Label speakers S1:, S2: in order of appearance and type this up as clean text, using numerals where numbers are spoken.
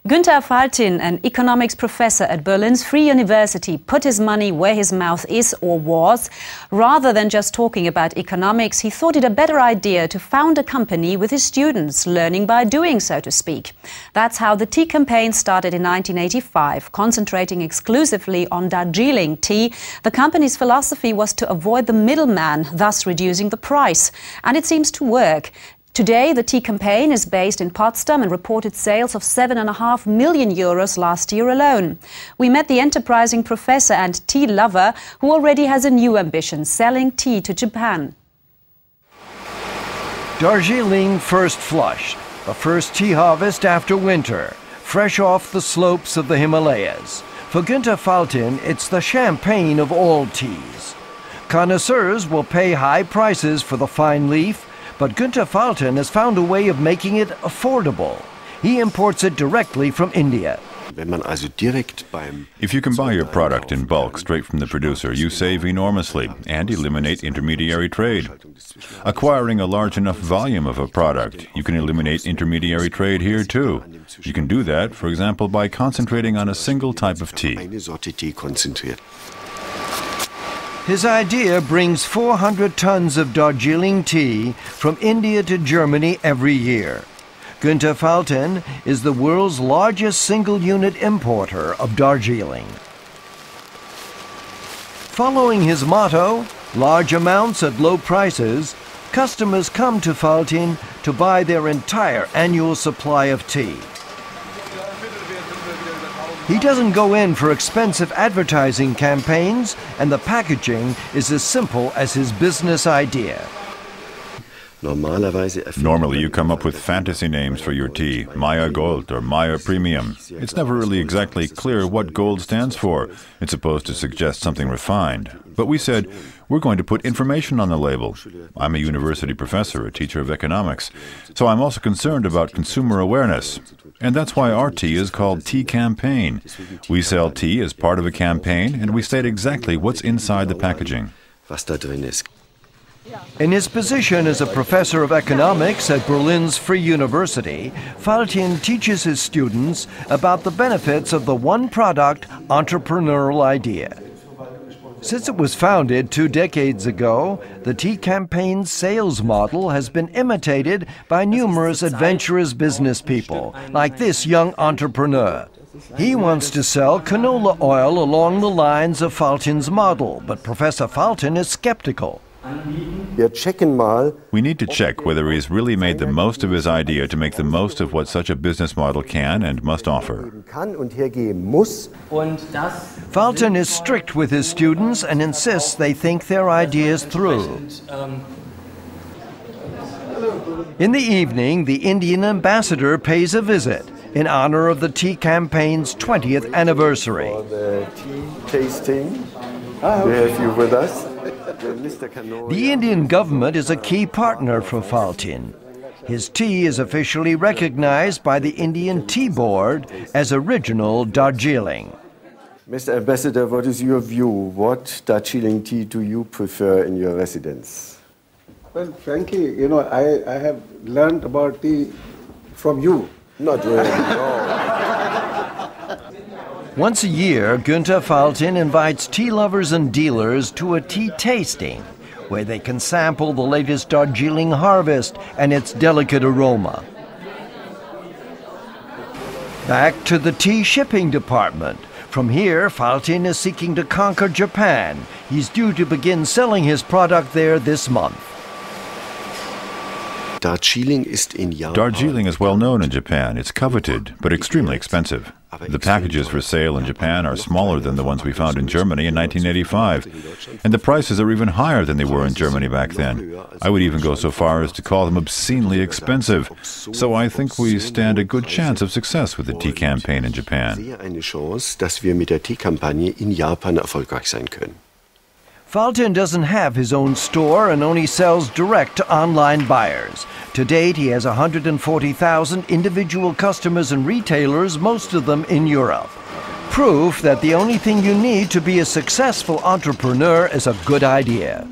S1: Günther Faltin, an economics professor at Berlin's Free University, put his money where his mouth is or was. Rather than just talking about economics, he thought it a better idea to found a company with his students, learning by doing, so to speak. That's how the tea campaign started in 1985, concentrating exclusively on Darjeeling tea. The company's philosophy was to avoid the middleman, thus reducing the price. And it seems to work. Today, the tea campaign is based in Potsdam and reported sales of €7.5 million last year alone. We met the enterprising professor and tea lover who already has a new ambition, selling tea to Japan.
S2: Darjeeling first flush, the first tea harvest after winter, fresh off the slopes of the Himalayas. For Günther Faltin, it's the champagne of all teas. Connoisseurs will pay high prices for the fine leaf, but Günther Faltin has found a way of making it affordable. He imports it directly from India.
S3: If you can buy your product in bulk straight from the producer, you save enormously and eliminate intermediary trade. Acquiring a large enough volume of a product, you can eliminate intermediary trade here too. You can do that, for example, by concentrating on a single type of tea.
S2: His idea brings 400 tons of Darjeeling tea from India to Germany every year. Günther Faltin is the world's largest single-unit importer of Darjeeling. Following his motto, large amounts at low prices, customers come to Faltin to buy their entire annual supply of tea. He doesn't go in for expensive advertising campaigns, and the packaging is as simple as his business idea.
S3: Normally you come up with fantasy names for your tea, Maya Gold or Maya Premium. It's never really exactly clear what gold stands for. It's supposed to suggest something refined. But we said, we're going to put information on the label. I'm a university professor, a teacher of economics, so I'm also concerned about consumer awareness. And that's why our tea is called Tea Campaign. We sell tea as part of a campaign, and we state exactly what's inside the packaging.
S2: In his position as a professor of economics at Berlin's Free University, Faltin teaches his students about the benefits of the one-product entrepreneurial idea. Since it was founded 2 decades ago, the tea campaign's sales model has been imitated by numerous adventurous business people, like this young entrepreneur. He wants to sell canola oil along the lines of Faltin's model, but Professor Faltin is skeptical.
S3: We need to check whether he's really made the most of his idea to make the most of what such a business model can and must offer.
S2: Faltin is strict with his students and insists they think their ideas through. In the evening, the Indian ambassador pays a visit in honor of the tea campaign's 20th anniversary.
S4: With us.
S2: The Indian government is a key partner for Faltin. His tea is officially recognized by the Indian Tea Board as original Darjeeling.
S4: Mr. Ambassador, what is your view? What Darjeeling tea do you prefer in your residence?
S5: Well, frankly, I have learned about tea from you.
S4: Not really, no.
S2: Once a year, Günther Faltin invites tea lovers and dealers to a tea tasting, where they can sample the latest Darjeeling harvest and its delicate aroma. Back to the tea shipping department. From here, Faltin is seeking to conquer Japan. He's due to begin selling his product there this month.
S3: Darjeeling is well known in Japan. It's coveted, but extremely expensive. The packages for sale in Japan are smaller than the ones we found in Germany in 1985, and the prices are even higher than they were in Germany back then. I would even go so far as to call them obscenely expensive. So I think we stand a good chance of success with the tea campaign in Japan.
S2: Faltin doesn't have his own store and only sells direct to online buyers. To date, he has 140,000 individual customers and retailers, most of them in Europe. Proof that the only thing you need to be a successful entrepreneur is a good idea.